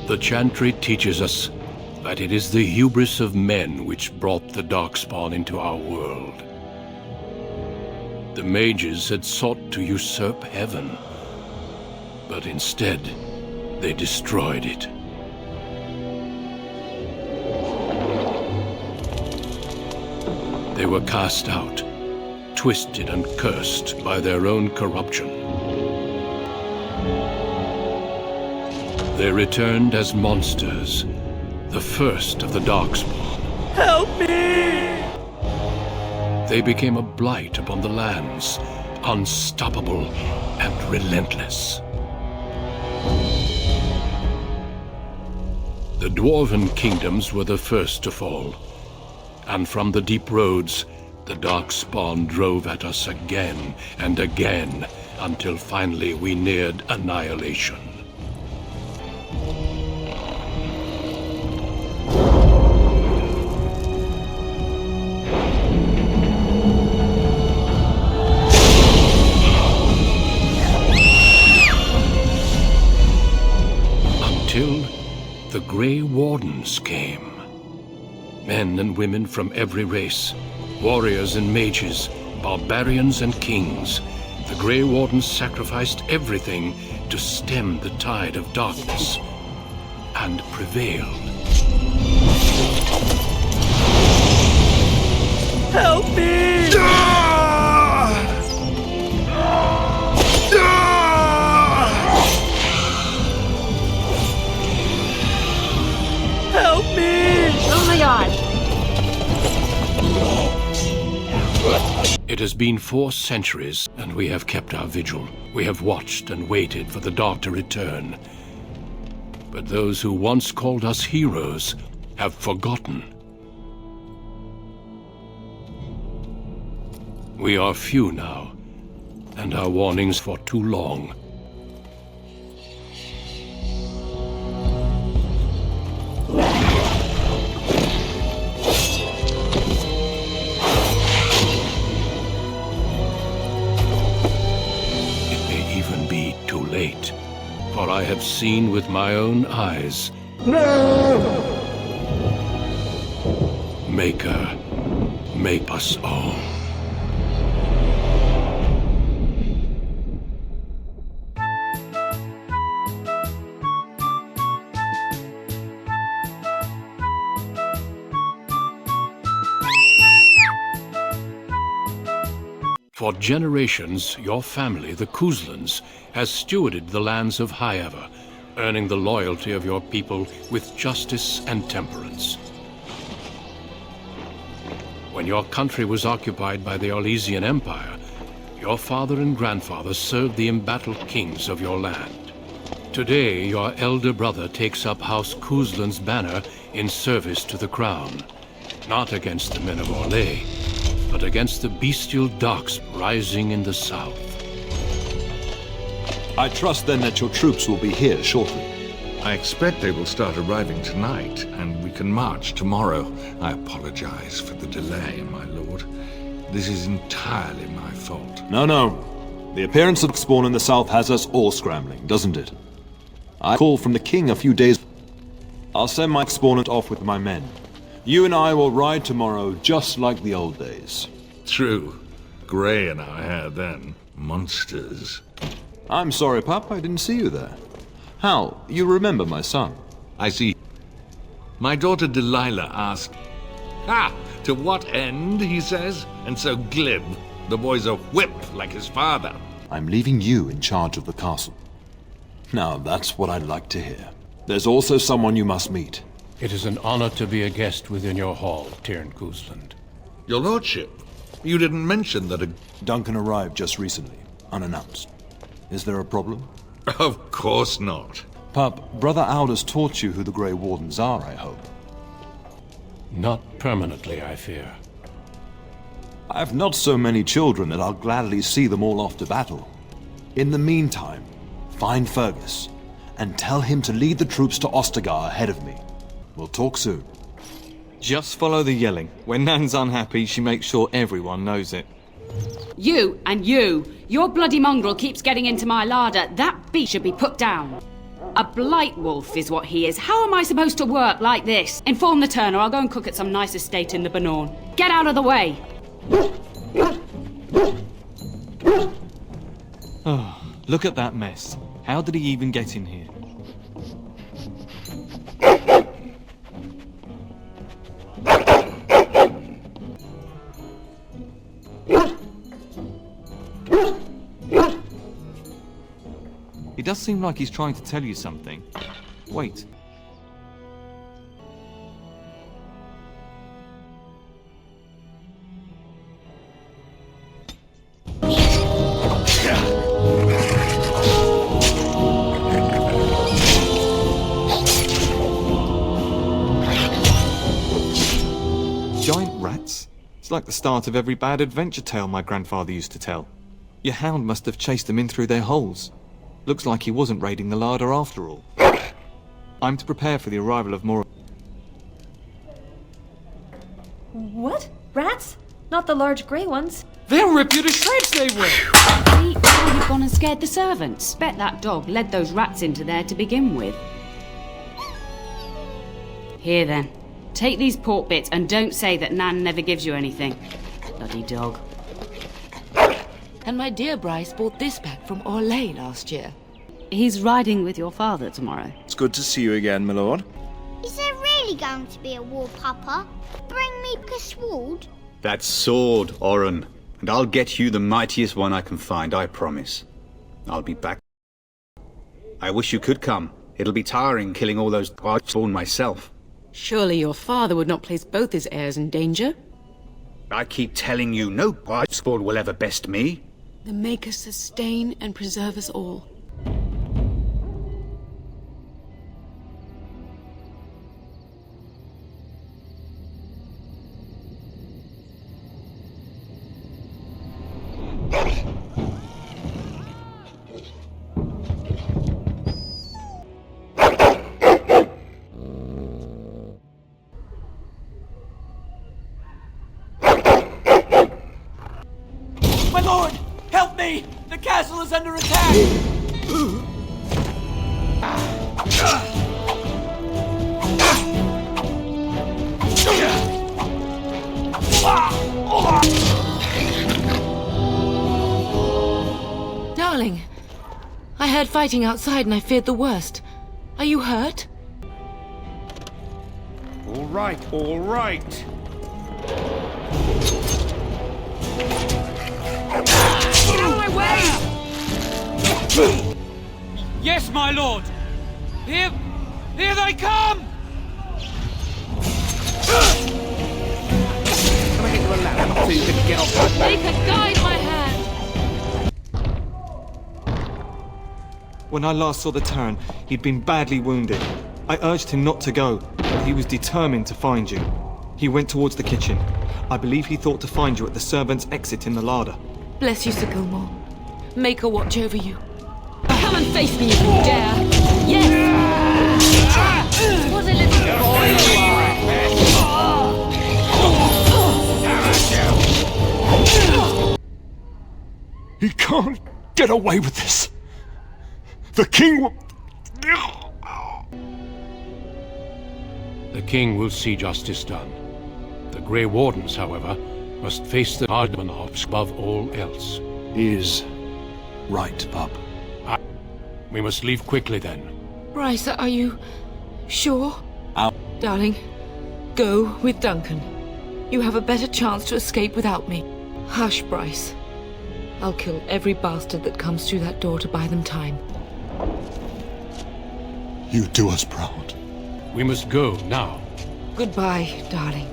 The Chantry teaches us that it is the hubris of men which brought the Darkspawn into our world. The mages had sought to usurp heaven, but instead, they destroyed it. They were cast out, twisted and cursed by their own corruption. They returned as monsters, the first of the Darkspawn. Help me! They became a blight upon the lands, unstoppable and relentless. The Dwarven kingdoms were the first to fall, and from the deep roads, the Darkspawn drove at us again and again, until finally we neared annihilation. Until the Grey Wardens came. Men and women from every race, warriors and mages, barbarians and kings. The Grey Wardens sacrificed everything to stem the tide of darkness, and prevailed. Help me! Help me! Oh my god! It has been 4 centuries, and we have kept our vigil. We have watched and waited for the dark to return. But those who once called us heroes have forgotten. We are few now, and our warnings for too long. For I have seen with my own eyes. No! Maker, make us all. For generations, your family, the Kuzlans, has stewarded the lands of Highever, earning the loyalty of your people with justice and temperance. When your country was occupied by the Orlesian Empire, your father and grandfather served the embattled kings of your land. Today, your elder brother takes up House Kuzlan's banner in service to the crown, not against the men of Orlais, but against the bestial darks rising in the south. I trust then that your troops will be here shortly. I expect they will start arriving tonight, and we can march tomorrow. I apologize for the delay, my lord. This is entirely my fault. No. The appearance of Spawn in the south has us all scrambling, doesn't it? I called from the king a few days. I'll send my exponent off with my men. You and I will ride tomorrow just like the old days. True. Grey in our hair then. Monsters. I'm sorry, Pup, I didn't see you there. Hal, you remember my son? I see. My daughter Delilah asked, "Ha! To what end?" he says, and so glib. The boy's a whip like his father. I'm leaving you in charge of the castle. Now, that's what I'd like to hear. There's also someone you must meet. It is an honor to be a guest within your hall, Teyrn Kuzland. Your lordship, you didn't mention that a... Duncan arrived just recently, unannounced. Is there a problem? Of course not. Pup, Brother Aldous taught you who the Grey Wardens are, I hope. Not permanently, I fear. I have not so many children that I'll gladly see them all off to battle. In the meantime, find Fergus, and tell him to lead the troops to Ostagar ahead of me. We'll talk soon. Just follow the yelling. When Nan's unhappy, she makes sure everyone knows it. You and you! Your bloody mongrel keeps getting into my larder. That beast should be put down. A blight wolf is what he is. How am I supposed to work like this? Inform the turner. I'll go and cook at some nice estate in the Banorn. Get out of the way! Oh, look at that mess. How did he even get in here? He does seem like he's trying to tell you something. Wait. Giant rats? It's like the start of every bad adventure tale my grandfather used to tell. Your hound must have chased them in through their holes. Looks like he wasn't raiding the larder after all. I'm to prepare for the arrival of more... What? Rats? Not the large grey ones. They'll rip you to shreds, they will! See, now you've gone and scared the servants. Bet that dog led those rats into there to begin with. Here then. Take these pork bits and don't say that Nan never gives you anything. Bloody dog. And my dear Bryce brought this back from Orlais last year. He's riding with your father tomorrow. It's good to see you again, my lord. Is there really going to be a war, Papa? Bring me a sword? That sword, Oren. And I'll get you the mightiest one I can find, I promise. I'll be back. I wish you could come. It'll be tiring killing all those Archborn myself. Surely your father would not place both his heirs in danger? I keep telling you, no Archborn will ever best me. The Maker sustain and preserve us all. My lord! Help me! The castle is under attack! Darling, I heard fighting outside and I feared the worst. Are you hurt? All right, all right. Get out of my way! Yes, my lord! Here they come! Can I get you a ladder so you can get off my back? Maker, guide my hand! When I last saw the Terran, he'd been badly wounded. I urged him not to go, but he was determined to find you. He went towards the kitchen. I believe he thought to find you at the servants' exit in the larder. Bless you, Sir Gilmore. Maker watch over you. Come and face me if you dare! Yes! What a little boy you are! He can't get away with this. The king will... The king will see justice done. The Grey Wardens, however, must face the Ardmanovs above all else. He is right, bub. We must leave quickly then. Bryce, are you sure? Out. Darling, go with Duncan. You have a better chance to escape without me. Hush, Bryce. I'll kill every bastard that comes through that door to buy them time. You do us proud. We must go now. Goodbye, darling.